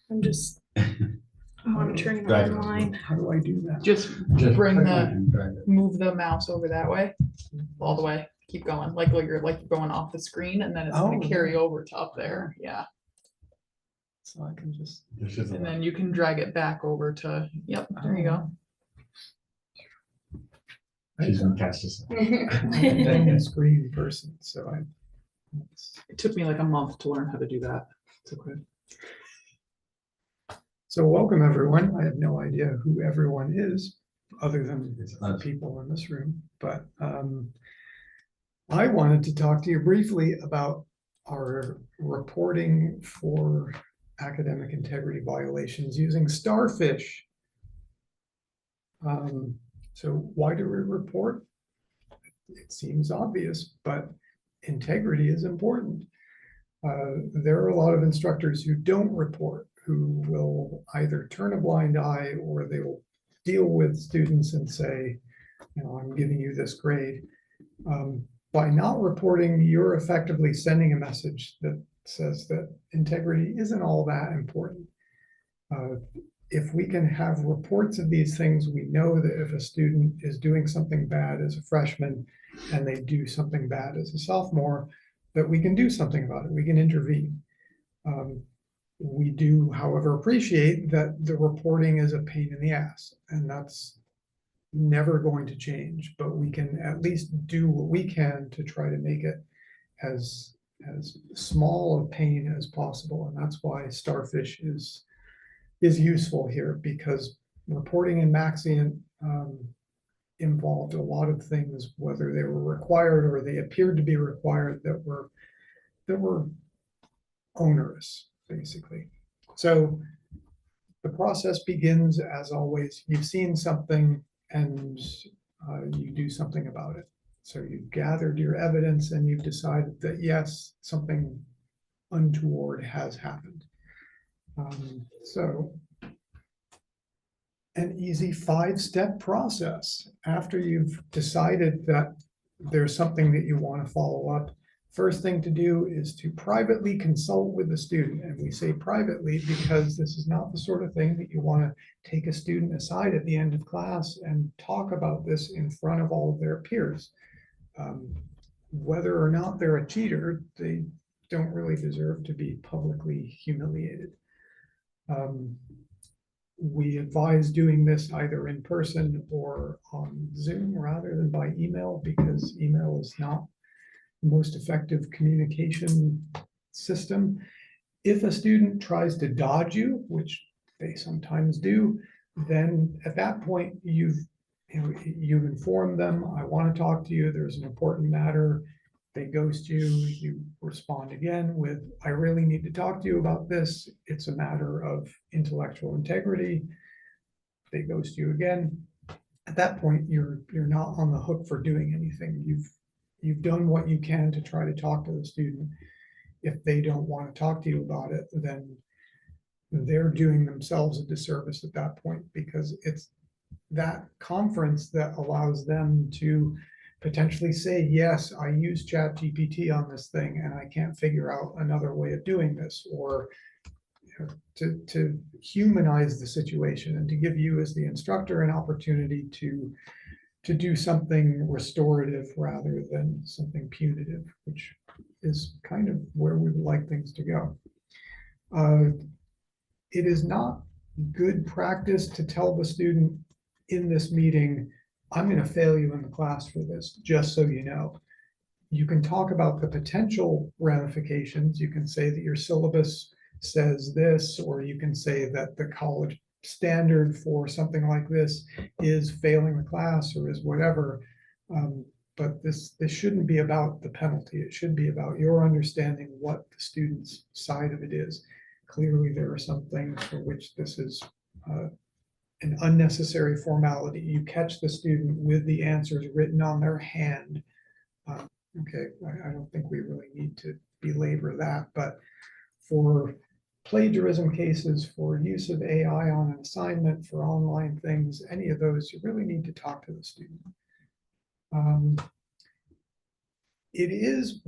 I'm just monitoring Drag it. online. How do I do that? Just Just bring click the, on it and drag it. move the mouse over that way, all the way, keep going, like you're going off the screen, and then it's gonna Oh, carry yeah. over to up there, yeah. So I can just. It's just a And then you can drag it back over to, yep, there you go. She's gonna catch this. I'm a screen person, so I. It took me like a month to learn how to do that. It's okay. So welcome, everyone. I have no idea who everyone is, other than It's the us. people in this room, but I wanted to talk to you briefly about our reporting for academic integrity violations using Starfish. So why do we report? It seems obvious, but integrity is important. There are a lot of instructors who don't report, who will either turn a blind eye or they will deal with students and say, you know, I'm giving you this grade. By not reporting, you're effectively sending a message that says that integrity isn't all that important. If we can have reports of these things, we know that if a student is doing something bad as a freshman and they do something bad as a sophomore, that we can do something about it. We can intervene. We do, however, appreciate that the reporting is a pain in the ass, and that's never going to change, but we can at least do what we can to try to make it as small a pain as possible. And that's why Starfish is useful here, because reporting in Maxient involved a lot of things, whether they were required or they appeared to be required, that were onerous, basically. So the process begins, as always, you've seen something and you do something about it. So you've gathered your evidence and you've decided that yes, something untoward has happened. So an easy 5-step process. After you've decided that there's something that you want to follow up, first thing to do is to privately consult with the student. And we say privately because this is not the sort of thing that you want to take a student aside at the end of class and talk about this in front of all of their peers. Whether or not they're a cheater, they don't really deserve to be publicly humiliated. We advise doing this either in person or on Zoom rather than by email, because email is not the most effective communication system. If a student tries to dodge you, which they sometimes do, then at that point you've informed them, I want to talk to you, there's an important matter. They ghost you, you respond again with, I really need to talk to you about this. It's a matter of intellectual integrity. They ghost you again. At that point, you're not on the hook for doing anything. You've done what you can to try to talk to the student. If they don't want to talk to you about it, then they're doing themselves a disservice at that point, because it's that conference that allows them to potentially say, yes, I use ChatGPT on this thing and I can't figure out another way of doing this, or to humanize the situation and to give you as the instructor an opportunity to do something restorative rather than something punitive, which is kind of where we would like things to go. It is not good practice to tell the student in this meeting, I'm going to fail you in the class for this, just so you know. You can talk about the potential ramifications. You can say that your syllabus says this, or you can say that the college standard for something like this is failing the class or is whatever. But this shouldn't be about the penalty. It should be about your understanding what the student's side of it is. Clearly, there are some things for which this is an unnecessary formality. You catch the student with the answers written on their hand. Okay, I don't think we really need to belabor that, but for plagiarism cases, for use of AI on an assignment, for online things, any of those, you really need to talk to the student. It is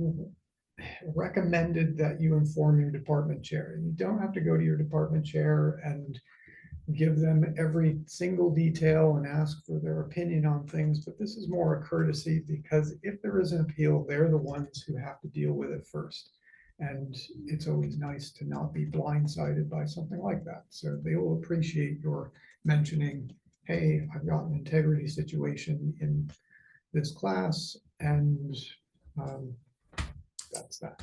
recommended that you inform your department chair. And you don't have to go to your department chair and give them every single detail and ask for their opinion on things, but this is more a courtesy because if there is an appeal, they're the ones who have to deal with it first. And it's always nice to not be blindsided by something like that. So they will appreciate your mentioning, hey, I've got an integrity situation in this class, and that's that.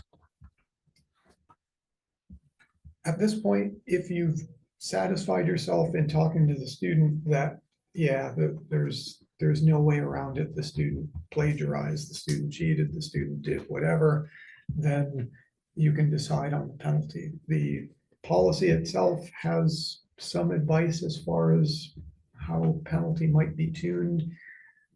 At this point, if you've satisfied yourself in talking to the student that, yeah, there's no way around it, the student plagiarized, the student cheated, the student did whatever, then you can decide on the penalty. The policy itself has some advice as far as how penalty might be tuned.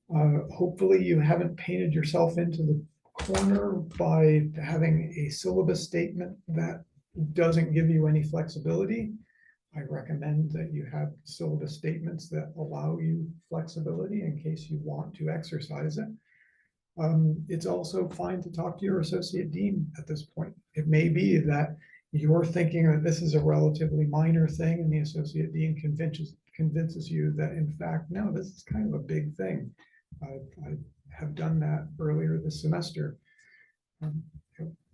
Hopefully you haven't painted yourself into the corner by having a syllabus statement that doesn't give you any flexibility. I recommend that you have syllabus statements that allow you flexibility in case you want to exercise it. It's also fine to talk to your associate dean at this point. It may be that you're thinking that this is a relatively minor thing and the associate dean convinces you that in fact, no, this is kind of a big thing. I have done that earlier this semester.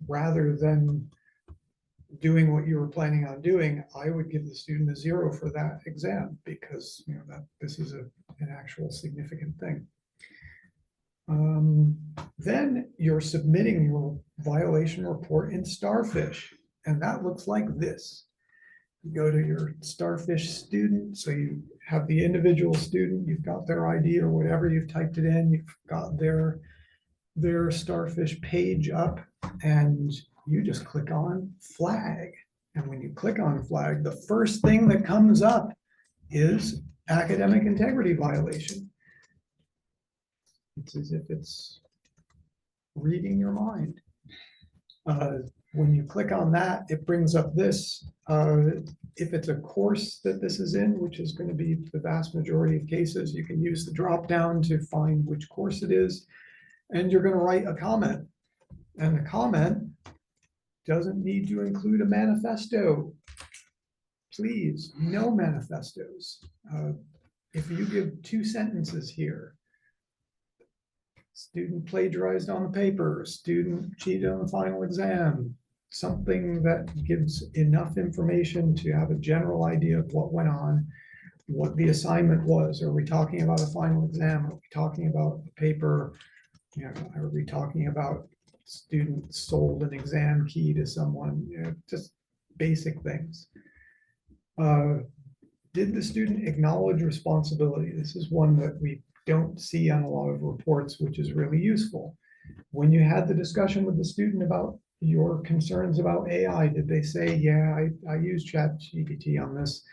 Rather than doing what you were planning on doing, I would give the student a 0 for that exam because that this is an actual significant thing. Then you're submitting your violation report in Starfish, and that looks like this. You go to your Starfish student, so you have the individual student, you've got their ID or whatever, you've typed it in, you've got their Starfish page up, and you just click on flag. And when you click on flag, the first thing that comes up is academic integrity violation. It's as if it's reading your mind. When you click on that, it brings up this. If it's a course that this is in, which is going to be the vast majority of cases, you can use the drop down to find which course it is, and you're going to write a comment. And the comment doesn't need to include a manifesto. Please, no manifestos. If you give 2 sentences here, student plagiarized on the paper, student cheated on the final exam, something that gives enough information to have a general idea of what went on, what the assignment was. Are we talking about a final exam? Are we talking about a paper? Are we talking about student sold an exam key to someone? Just basic things. Did the student acknowledge responsibility? This is one that we don't see on a lot of reports, which is really useful. When you had the discussion with the student about your concerns about AI, did they say, yeah, I use ChatGPT on this?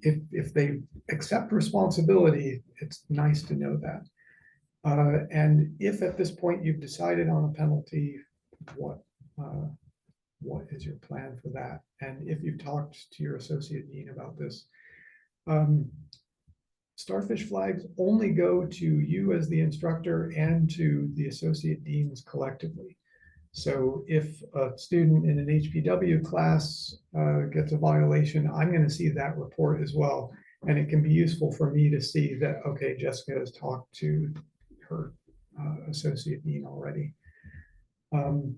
If they accept responsibility, it's nice to know that. And if at this point you've decided on a penalty, what is your plan for that? And if you've talked to your associate dean about this, Starfish flags only go to you as the instructor and to the associate deans collectively. So if a student in an HPW class gets a violation, I'm going to see that report as well. And it can be useful for me to see that, okay, Jessica has talked to her associate dean already. You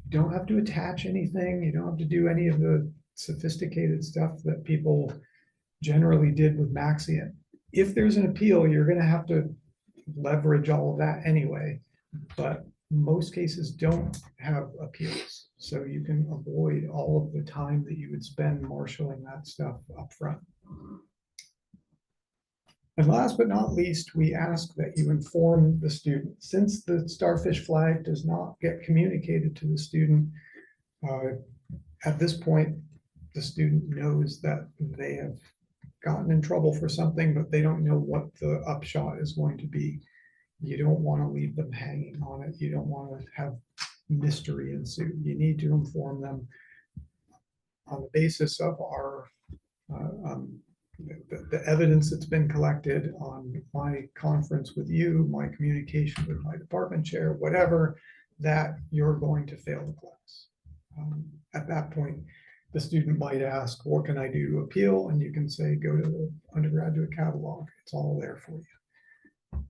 don't have to attach anything. You don't have to do any of the sophisticated stuff that people generally did with Maxian. If there's an appeal, you're going to have to leverage all of that anyway, but most cases don't have appeals. So you can avoid all of the time that you would spend marshaling that stuff up front. And last but not least, we ask that you inform the student. Since the Starfish flag does not get communicated to the student, at this point, the student knows that they have gotten in trouble for something, but they don't know what the upshot is going to be. You don't want to leave them hanging on it. You don't want to have mystery ensue. You need to inform them on the basis of our the evidence that's been collected on my conference with you, my communication with my department chair, whatever. that you're going to fail the class. At that point, the student might ask, what can I do to appeal? And you can say, go to the undergraduate catalog. It's all there for you.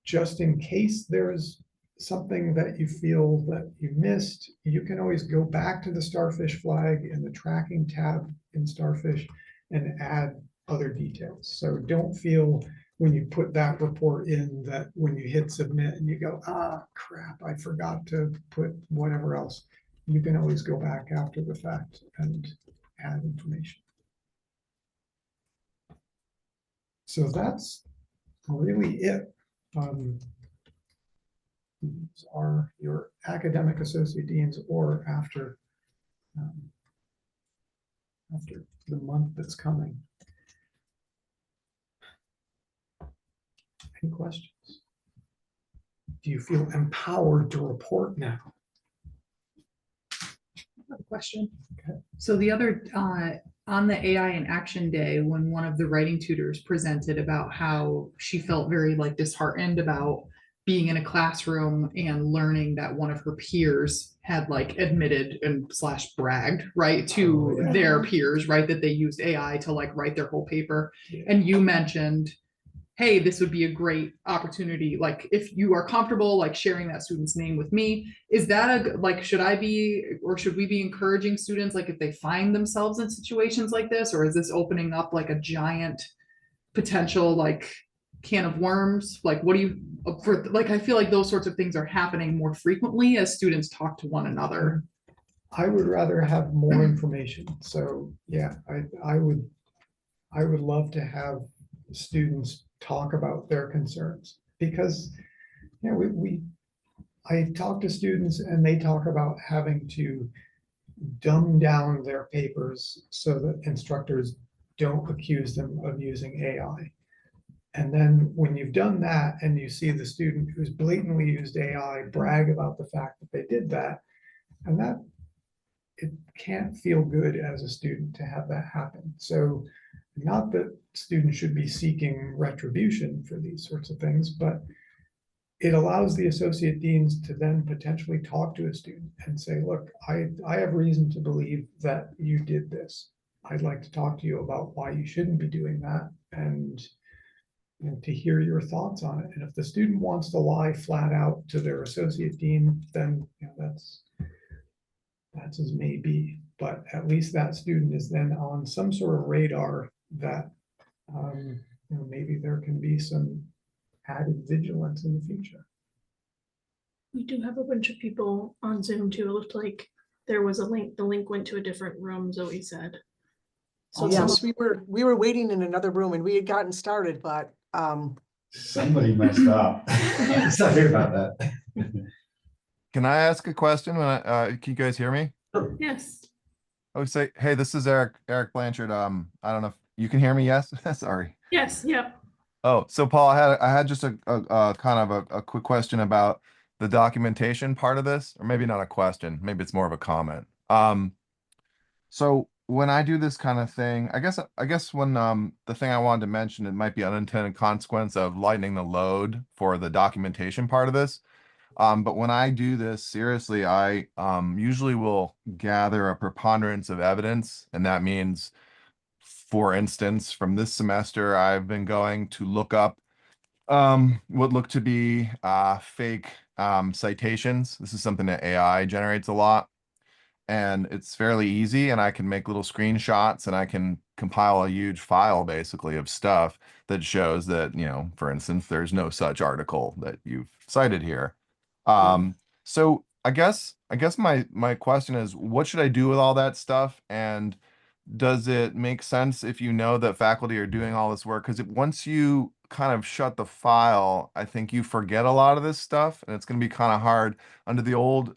Just in case there's something that you feel that you missed, you can always go back to the Starfish flag in the tracking tab in Starfish and add other details. So don't feel when you put that report in that when you hit submit and you go, ah, crap, I forgot to put whatever else. You can always go back after the fact and add information. So that's really it. These are your academic associate deans, or after the month that's coming. Any questions? Do you feel empowered to report now? I have a question. Okay. So the other, on the AI in Action Day, when one of the writing tutors presented about how she felt very like disheartened about being in a classroom and learning that one of her peers had like admitted and slash bragged, right, to Oh, yeah. their peers, right, that they used AI to like write their whole paper. Yeah. And you mentioned, hey, this would be a great opportunity. Like if you are comfortable like sharing that student's name with me, is that a, like, should I be, or should we be encouraging students, like if they find themselves in situations like this, or is this opening up like a giant potential like can of worms? Like, what do you, for, like, I feel like those sorts of things are happening more frequently as students talk to one another. I would rather have more information. So yeah, I would love to have students talk about their concerns, because you know, I talk to students and they talk about having to dumb down their papers so that instructors don't accuse them of using AI. And then when you've done that and you see the student who's blatantly used AI brag about the fact that they did that, and that it can't feel good as a student to have that happen. So not that students should be seeking retribution for these sorts of things, but it allows the associate deans to then potentially talk to a student and say, look, I have reason to believe that you did this. I'd like to talk to you about why you shouldn't be doing that, and to hear your thoughts on it. And if the student wants to lie flat out to their associate dean, then that's as may be. But at least that student is then on some sort of radar that maybe there can be some added vigilance in the future. We do have a bunch of people on Zoom too. It looked like there was a link. The link went to a different room, Zoe said. So Yes, we were waiting in another room and we had gotten started, but Somebody messed up. Sorry about that. Can I ask a question? When can you guys hear me? yes. I would say, hey, this is Eric Blanchard. I don't know if you can hear me. Yes. Sorry. Yes. Yep. Oh, so Paul, I had just a kind of a quick question about the documentation part of this, or maybe not a question, maybe it's more of a comment. So when I do this kind of thing, I guess when the thing I wanted to mention, it might be unintended consequence of lightening the load for the documentation part of this. But when I do this seriously, I usually will gather a preponderance of evidence, and that means, for instance, from this semester, I've been going to look up what look to be fake citations. This is something that AI generates a lot, and it's fairly easy, and I can make little screenshots and I can compile a huge file basically of stuff that shows that, for instance, there's no such article that you've cited here. So I guess my question is, what should I do with all that stuff? And does it make sense if you know that faculty are doing all this work? Because once you kind of shut the file, I think you forget a lot of this stuff, and it's going to be kind of hard. Under the old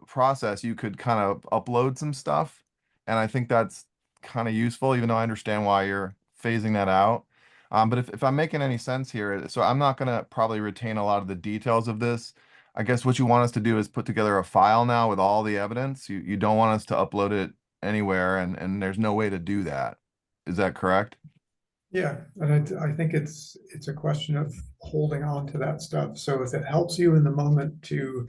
process, you could kind of upload some stuff, and I think that's kind of useful, even though I understand why you're phasing that out. But if I'm making any sense here, so I'm not going to probably retain a lot of the details of this. I guess what you want us to do is put together a file now with all the evidence. You don't want us to upload it anywhere, and there's no way to do that. Is that correct? Yeah, and I think it's a question of holding on to that stuff. So if it helps you in the moment to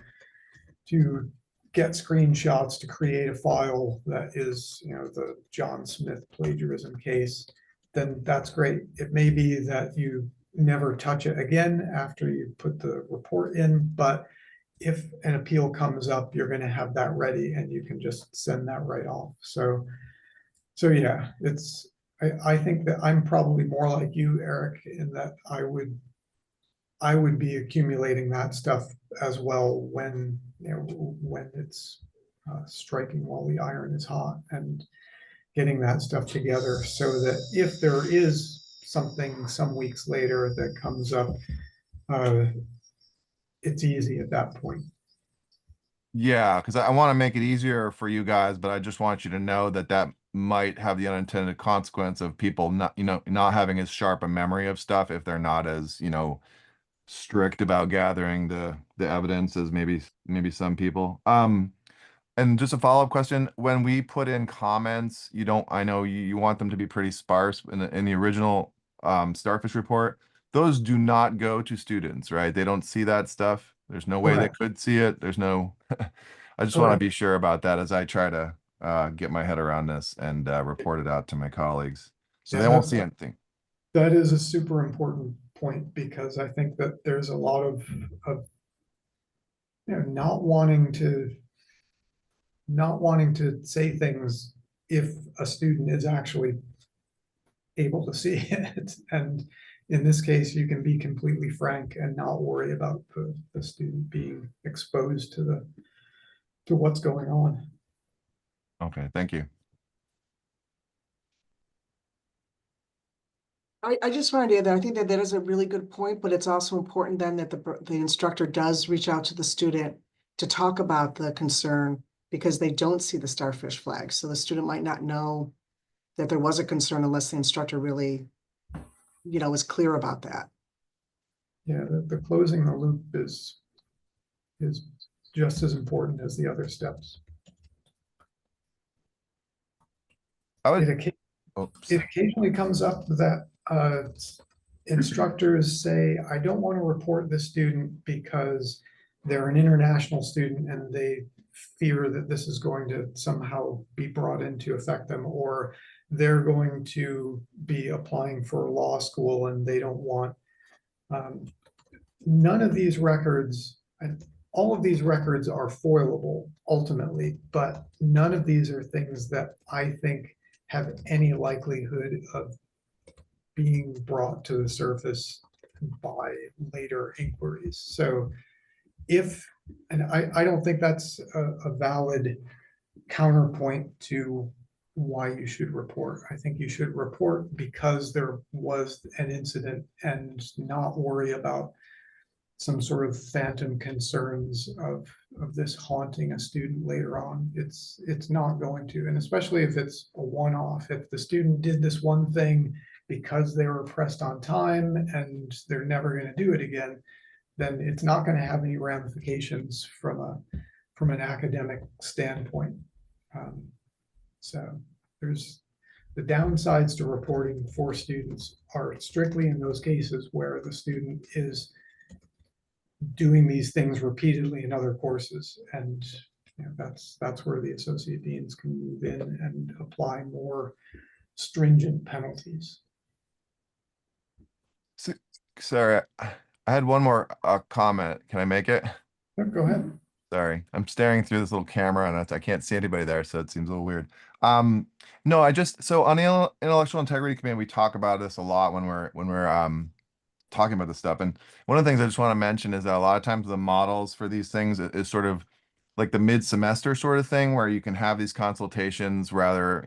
get screenshots to create a file that is, the John Smith plagiarism case, then that's great. It may be that you never touch it again after you put the report in, but if an appeal comes up, you're going to have that ready and you can just send that right off. So yeah, I think that I'm probably more like you, Eric, in that I would be accumulating that stuff as well when it's striking while the iron is hot and getting that stuff together so that if there is something some weeks later that comes up, uh, it's easy at that point. Yeah, because I want to make it easier for you guys, but I just want you to know that that might have the unintended consequence of people not, not having as sharp a memory of stuff if they're not as, strict about gathering the evidence as maybe some people. And just a follow-up question, when we put in comments, I know you want them to be pretty sparse in the original Starfish report. Those do not go to students, right? They don't see that stuff. There's no way they Correct. could see it. There's no I just want to Correct. be sure about that as I try to get my head around this and report it out to my colleagues. So Yeah, they won't see anything. that is a super important point because I think that there's a lot of not wanting to say things if a student is actually able to see it. And in this case, you can be completely frank and not worry about the student being exposed to what's going on. Okay, thank you. I just wanted to add that I think that is a really good point, but it's also important then that the instructor does reach out to the student to talk about the concern because they don't see the starfish flag. So the student might not know that there was a concern unless the instructor really, was clear about that. Yeah, the closing the loop is just as important as the other steps. I would. It occasionally comes up that instructors say, I don't want to report this student because they're an international student and they fear that this is going to somehow be brought in to affect them, or they're going to be applying for law school and they don't want none of these records, all of these records are foilable ultimately, but none of these are things that I think have any likelihood of being brought to the surface by later inquiries. So and I don't think that's a valid counterpoint to why you should report. I think you should report because there was an incident and not worry about some sort of phantom concerns of this haunting a student later on. It's not going to, and especially if it's a one-off. If the student did this one thing because they were pressed on time and they're never going to do it again, then it's not going to have any ramifications from an academic standpoint. So there's the downsides to reporting for students are strictly in those cases where the student is doing these things repeatedly in other courses, and that's where the associate deans can move in and apply more stringent penalties. Sorry, I had one more comment. Can I make it? Go ahead. Sorry, I'm staring through this little camera and I can't see anybody there, so it seems a little weird. No, so on the intellectual integrity committee, we talk about this a lot when we're talking about this stuff. And one of the things I just want to mention is that a lot of times the models for these things is sort of like the mid-semester sort of thing where you can have these consultations rather,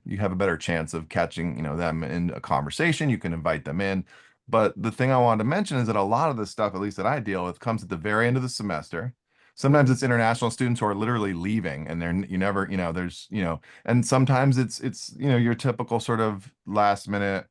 you have a better chance of catching, them in a conversation. You can invite them in. But the thing I wanted to mention is that a lot of the stuff, at least that I deal with, comes at the very end of the semester. Sometimes it's international students who are literally leaving and you never, there's, and sometimes it's, your typical sort of last minute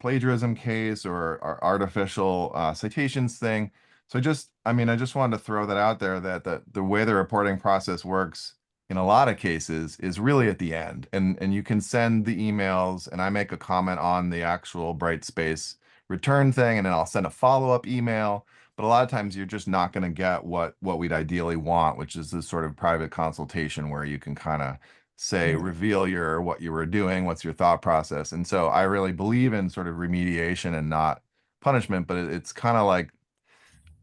plagiarism case or artificial citations thing. So I just wanted to throw that out there that the way the reporting process works in a lot of cases is really at the end. And you can send the emails and I make a comment on the actual Brightspace return thing, and then I'll send a follow-up email. But a lot of times you're just not going to get what we'd ideally want, which is this sort of private consultation where you can kind of say, reveal what you were doing, what's your thought process. And so I really believe in sort of remediation and not punishment, but it's kind of like,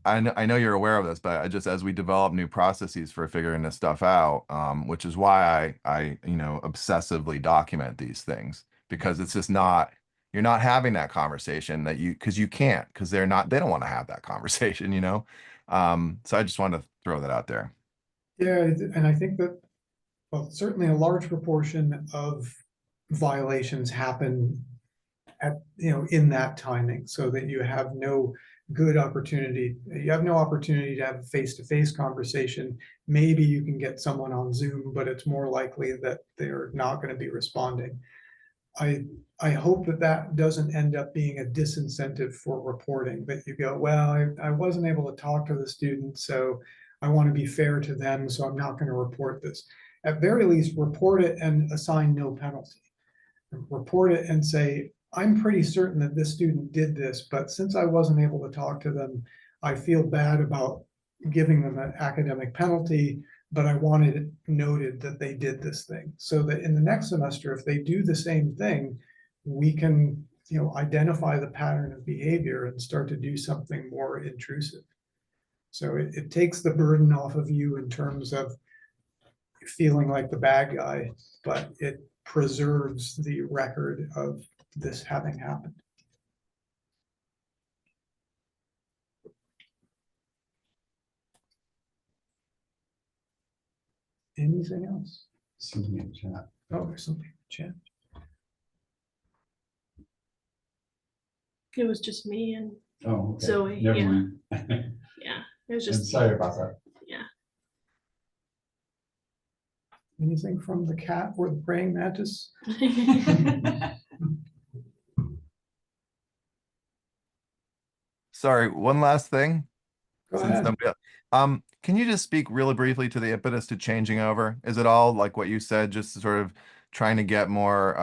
I know you're aware of this, but I just, as we develop new processes for figuring this stuff out, which is why I obsessively document these things, because it's just not, you're not having that conversation because you can't, because they don't want to have that conversation, so I just wanted to throw that out there. Yeah, and I think that, well, certainly a large proportion of violations happen at, in that timing, so that you have no opportunity to have a face-to-face conversation. Maybe you can get someone on Zoom, but it's more likely that they're not going to be responding. I hope that doesn't end up being a disincentive for reporting, that you go, well, I wasn't able to talk to the student, so I want to be fair to them, so I'm not going to report this. At very least, report it and assign no penalty. Report it and say, I'm pretty certain that this student did this, but since I wasn't able to talk to them, I feel bad about giving them an academic penalty, but I wanted it noted that they did this thing, so that in the next semester, if they do the same thing, we can, identify the pattern of behavior and start to do something more intrusive. So it takes the burden off of you in terms of feeling like the bad guy, but it preserves the record of this having happened. Anything else? Something in chat. Oh, there's something in the chat. It was just me and Oh, okay. Zoe, Never yeah. mind. yeah, it was I'm just sorry about that. Anything from the cat or the praying mantis? Sorry, one last thing. Go Since ahead. nobody can you just speak really briefly to the impetus to changing over? Is it all like what you said, just sort of trying to get more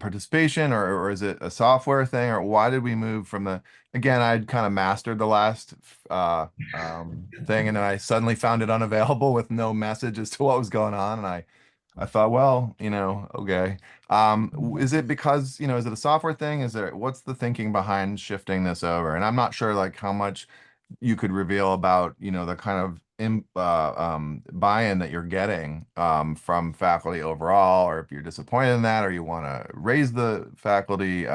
participation, or is it a software thing, or why did we move from again, I'd kind of mastered the last thing, and then I suddenly found it unavailable with no message as to what was going on, and I thought, well, okay. Is it because, is it a software thing? What's the thinking behind shifting this over? And I'm not sure like how much you could reveal about, the kind of buy-in that you're getting from faculty overall, or if you're disappointed in that, or you want to raise the faculty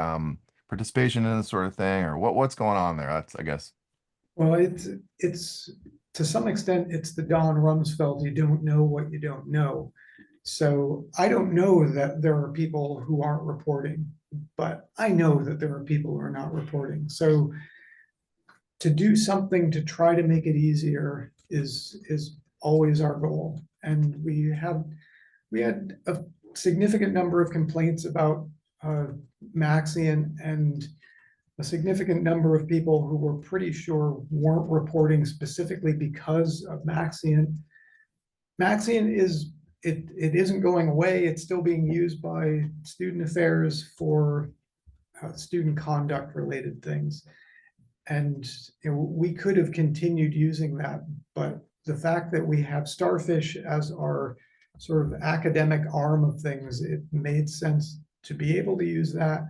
participation in this sort of thing, or what's going on there? That's, I guess. Well, it's to some extent, it's the Don Rumsfeld, you don't know what you don't know. So I don't know that there are people who aren't reporting, but I know that there are people who are not reporting. So to do something to try to make it easier is always our goal. And we had a significant number of complaints about Maxian, and a significant number of people who were pretty sure weren't reporting specifically because of Maxian. Maxian it isn't going away. It's still being used by student affairs for student conduct related things. And we could have continued using that, but the fact that we have Starfish as our sort of academic arm of things, it made sense to be able to use that.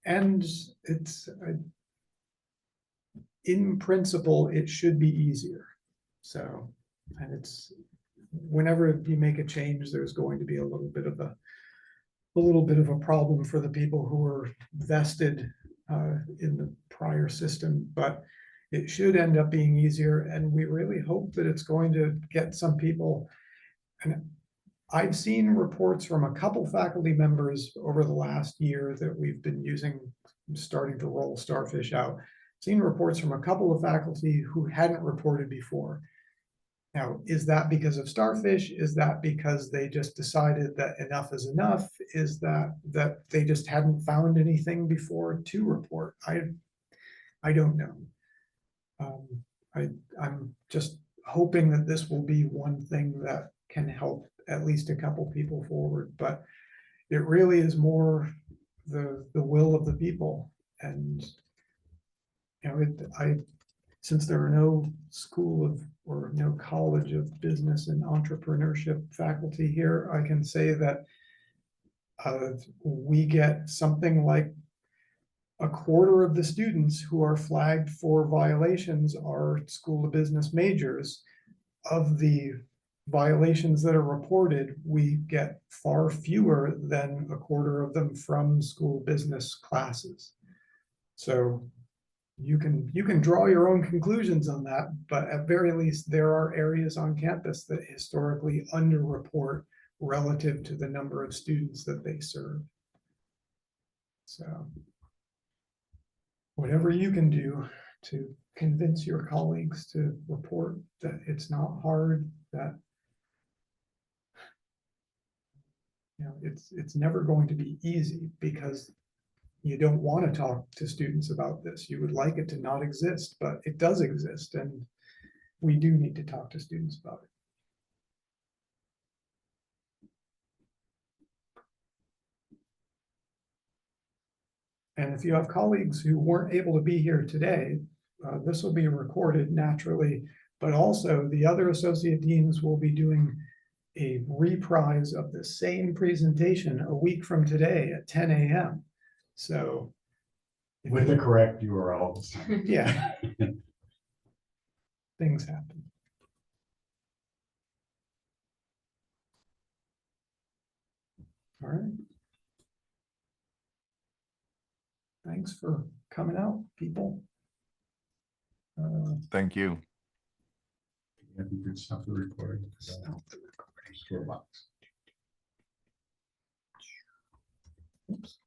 And it's, in principle, it should be easier. So, and it's, whenever you make a change, there's going to be a little bit of a problem for the people who are vested in the prior system, but it should end up being easier. And we really hope that it's going to get some people. And I've seen reports from a couple faculty members over the last year that we've been using, starting to roll Starfish out. Seen reports from a couple of faculty who hadn't reported before. Now, is that because of Starfish? Is that because they just decided that enough is enough? Is that they just hadn't found anything before to report? I don't know. I'm just hoping that this will be one thing that can help at least a couple people forward, but it really is more the will of the people. And you know, since there are no school of or no college of business and entrepreneurship faculty here, I can say that we get something like a quarter of the students who are flagged for violations are school of business majors. Of the violations that are reported, we get far fewer than a quarter of them from school business classes. So you can draw your own conclusions on that, but at very least there are areas on campus that historically underreport relative to the number of students that they serve. So whatever you can do to convince your colleagues to report, that it's not hard, that you know, it's never going to be easy, because you don't want to talk to students about this. You would like it to not exist, but it does exist, and we do need to talk to students about it. And if you have colleagues who weren't able to be here today, this will be recorded naturally, but also the other associate deans will be doing a reprise of the same presentation a week from today at 10 a.m. So With the correct URLs. yeah, things happen. All right. Thanks for coming out, people. Thank you. Yeah, you could stop the recording. Stop the recording. Store box. Oops.